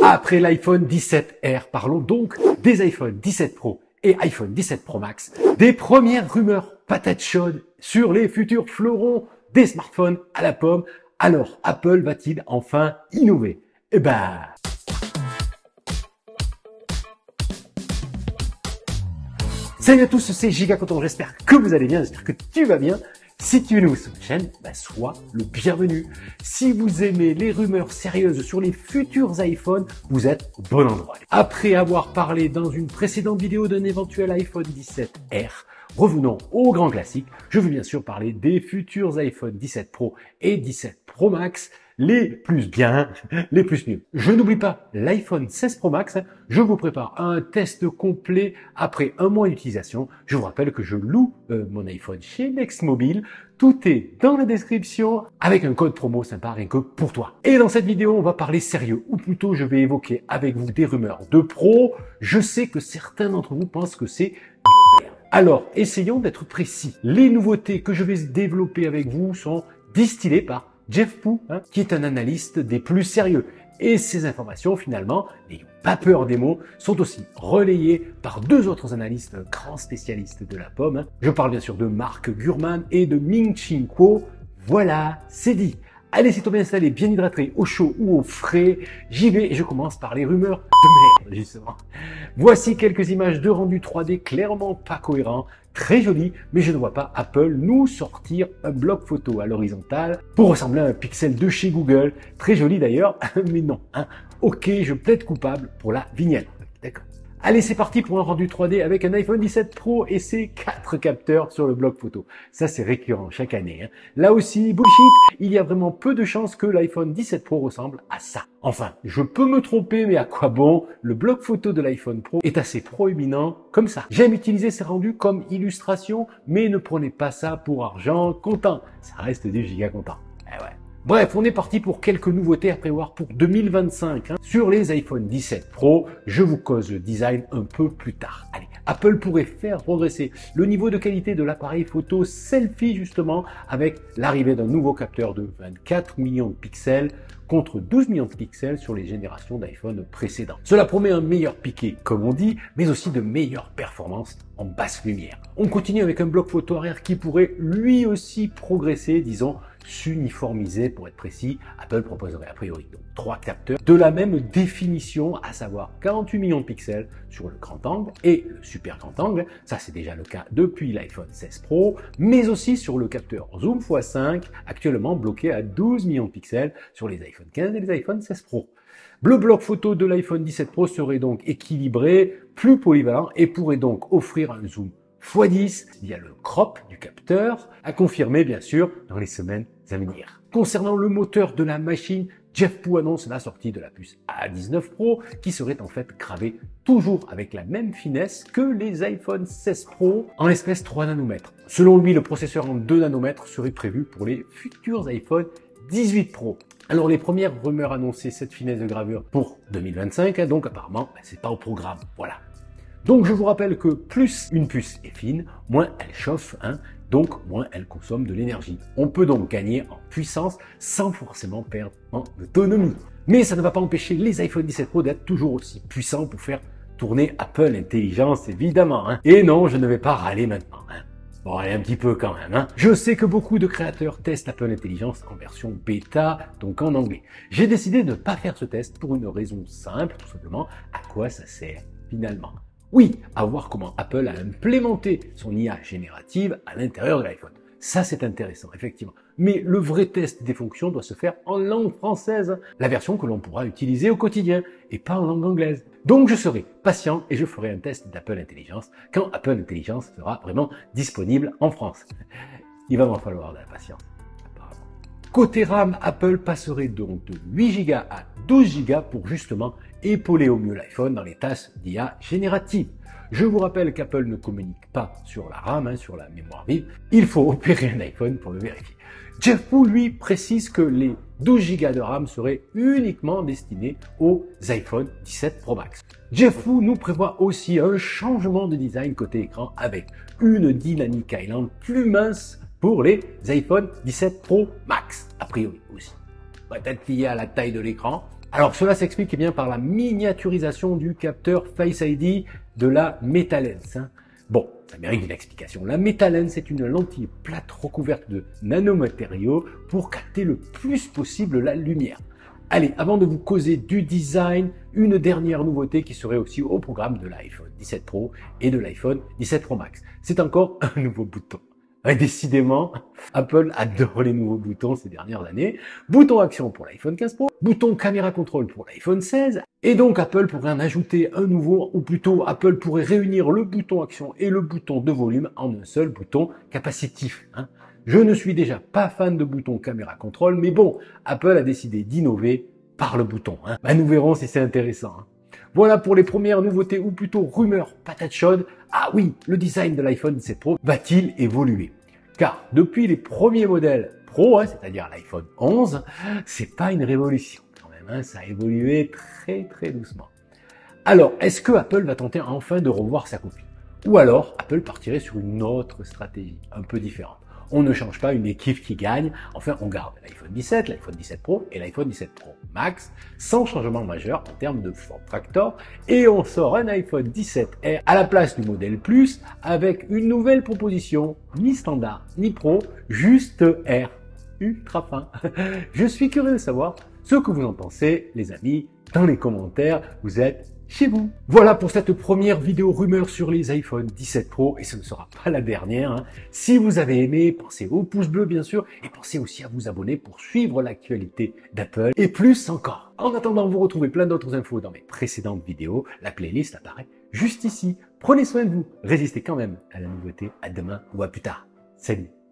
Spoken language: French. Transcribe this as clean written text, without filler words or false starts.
Après l'iPhone 17R, parlons donc des iPhone 17 Pro et iPhone 17 Pro Max, des premières rumeurs patates chaudes sur les futurs fleurons des smartphones à la pomme. Alors, Apple va-t-il enfin innover? Eh ben... Salut à tous, c'est Giga Content, j'espère que vous allez bien, j'espère que tu vas bien. Si tu es nouveau sur ma chaîne, sois le bienvenu. Si vous aimez les rumeurs sérieuses sur les futurs iPhones, vous êtes au bon endroit. Après avoir parlé dans une précédente vidéo d'un éventuel iPhone 17R, revenons au grand classique. Je veux bien sûr parler des futurs iPhone 17 Pro et 17 Pro Max, les plus bien, les plus nuls. Je n'oublie pas l'iPhone 16 Pro Max. Je vous prépare un test complet après un mois d'utilisation. Je vous rappelle que je loue mon iPhone chez Nextmobile. Tout est dans la description avec un code promo sympa rien que pour toi. Et dans cette vidéo, on va parler sérieux, ou plutôt je vais évoquer avec vous des rumeurs de pro. Je sais que certains d'entre vous pensent que c'est... Alors, essayons d'être précis. Les nouveautés que je vais développer avec vous sont distillées par Jeff Pu, qui est un analyste des plus sérieux. Et ces informations, finalement, n'ayons pas peur des mots, sont aussi relayées par deux autres analystes grands spécialistes de la pomme. Je parle bien sûr de Mark Gurman et de Ming-Chi Kuo. Voilà, c'est dit. Allez, c'est bien installé, bien hydraté, au chaud ou au frais. J'y vais et je commence par les rumeurs de merde, justement. Voici quelques images de rendu 3D clairement pas cohérents, très jolies, mais je ne vois pas Apple nous sortir un bloc photo à l'horizontale pour ressembler à un pixel de chez Google. Très joli d'ailleurs, mais non. Ok, je plaide coupable pour la vignette. D'accord. Allez, c'est parti pour un rendu 3D avec un iPhone 17 Pro et ses 4 capteurs sur le bloc photo. Ça, c'est récurrent chaque année. Là aussi, bullshit, il y a vraiment peu de chances que l'iPhone 17 Pro ressemble à ça. Enfin, je peux me tromper, mais à quoi bon? Le bloc photo de l'iPhone Pro est assez proéminent comme ça. J'aime utiliser ces rendus comme illustration, mais ne prenez pas ça pour argent comptant. Ça reste du giga content. Eh ouais. Bref, on est parti pour quelques nouveautés à prévoir pour 2025. Sur les iPhone 17 Pro, je vous cause le design un peu plus tard. Allez, Apple pourrait faire progresser le niveau de qualité de l'appareil photo selfie justement avec l'arrivée d'un nouveau capteur de 24 millions de pixels contre 12 millions de pixels sur les générations d'iPhone précédentes. Cela promet un meilleur piqué, comme on dit, mais aussi de meilleures performances en basse lumière. On continue avec un bloc photo arrière qui pourrait lui aussi progresser, disons, s'uniformiser pour être précis. Apple proposerait a priori donc 3 capteurs de la même définition, à savoir 48 millions de pixels sur le grand angle et le super grand angle. Ça, c'est déjà le cas depuis l'iPhone 16 Pro, mais aussi sur le capteur zoom x5, actuellement bloqué à 12 millions de pixels sur les iPhone 15 et les iPhone 16 Pro. Le bloc photo de l'iPhone 17 Pro serait donc équilibré, plus polyvalent et pourrait donc offrir un zoom x10 via le crop du capteur, à confirmer bien sûr dans les semaines à venir. Concernant le moteur de la machine, Jeff Pu annonce la sortie de la puce A19 Pro qui serait en fait gravée toujours avec la même finesse que les iPhone 16 Pro en l'espèce 3 nanomètres. Selon lui, le processeur en 2 nanomètres serait prévu pour les futurs iPhone 18 Pro. Alors les premières rumeurs annonçaient cette finesse de gravure pour 2025, donc apparemment c'est pas au programme, voilà. Donc je vous rappelle que plus une puce est fine, moins elle chauffe, donc moins elle consomme de l'énergie. On peut donc gagner en puissance sans forcément perdre en autonomie. Mais ça ne va pas empêcher les iPhone 17 Pro d'être toujours aussi puissants pour faire tourner Apple Intelligence, évidemment. Et non, je ne vais pas râler maintenant. Bon, allez, un petit peu quand même. Je sais que beaucoup de créateurs testent Apple Intelligence en version bêta, donc en anglais. J'ai décidé de ne pas faire ce test pour une raison simple, tout simplement, à quoi ça sert finalement. Oui, à voir comment Apple a implémenté son IA générative à l'intérieur de l'iPhone. Ça, c'est intéressant, effectivement. Mais le vrai test des fonctions doit se faire en langue française, la version que l'on pourra utiliser au quotidien, et pas en langue anglaise. Donc je serai patient et je ferai un test d'Apple Intelligence quand Apple Intelligence sera vraiment disponible en France. Il va m'en falloir de la patience, apparemment. Côté RAM, Apple passerait donc de 8 Go à 12 Go pour justement épauler au mieux l'iPhone dans les tâches d'IA générative. Je vous rappelle qu'Apple ne communique pas sur la RAM, sur la mémoire vive. Il faut opérer un iPhone pour le vérifier. Jeff Pu, lui, précise que les 12 Go de RAM seraient uniquement destinés aux iPhone 17 Pro Max. Jeff Pu nous prévoit aussi un changement de design côté écran avec une Dynamic Island plus mince pour les iPhone 17 Pro Max, a priori aussi. Peut-être lié à la taille de l'écran, Alors cela s'explique eh bien par la miniaturisation du capteur Face ID de la MetaLens. Bon, ça mérite une explication. La MetaLens est une lentille plate recouverte de nanomatériaux pour capter le plus possible la lumière. Allez, avant de vous causer du design, une dernière nouveauté qui serait aussi au programme de l'iPhone 17 Pro et de l'iPhone 17 Pro Max. C'est encore un nouveau bouton. Et décidément, Apple adore les nouveaux boutons ces dernières années. Bouton action pour l'iPhone 15 Pro, bouton caméra contrôle pour l'iPhone 16, et donc Apple pourrait en ajouter un nouveau, ou plutôt Apple pourrait réunir le bouton action et le bouton de volume en un seul bouton capacitif. Je ne suis déjà pas fan de bouton caméra contrôle, mais bon, Apple a décidé d'innover par le bouton. Nous verrons si c'est intéressant. Voilà pour les premières nouveautés, ou plutôt rumeurs patate chaude. Ah oui, le design de l'iPhone 17 Pro va-t-il évoluer? Car depuis les premiers modèles Pro, c'est-à-dire l'iPhone 11, c'est pas une révolution quand même, ça a évolué très doucement. Alors, est-ce que Apple va tenter enfin de revoir sa copie? Ou alors, Apple partirait sur une autre stratégie, un peu différente? On ne change pas une équipe qui gagne, enfin on garde l'iPhone 17, l'iPhone 17 Pro et l'iPhone 17 Pro Max, sans changement majeur en termes de form factor, et on sort un iPhone 17R à la place du modèle Plus, avec une nouvelle proposition, ni standard, ni Pro, juste R, ultra fin. Je suis curieux de savoir ce que vous en pensez, les amis, dans les commentaires, vous êtes chez vous. Voilà pour cette première vidéo rumeur sur les iPhone 17 Pro, et ce ne sera pas la dernière. Si vous avez aimé, pensez au pouce bleu bien sûr, et pensez aussi à vous abonner pour suivre l'actualité d'Apple, et plus encore. En attendant, vous retrouvez plein d'autres infos dans mes précédentes vidéos, la playlist apparaît juste ici. Prenez soin de vous, résistez quand même à la nouveauté, à demain ou à plus tard. Salut!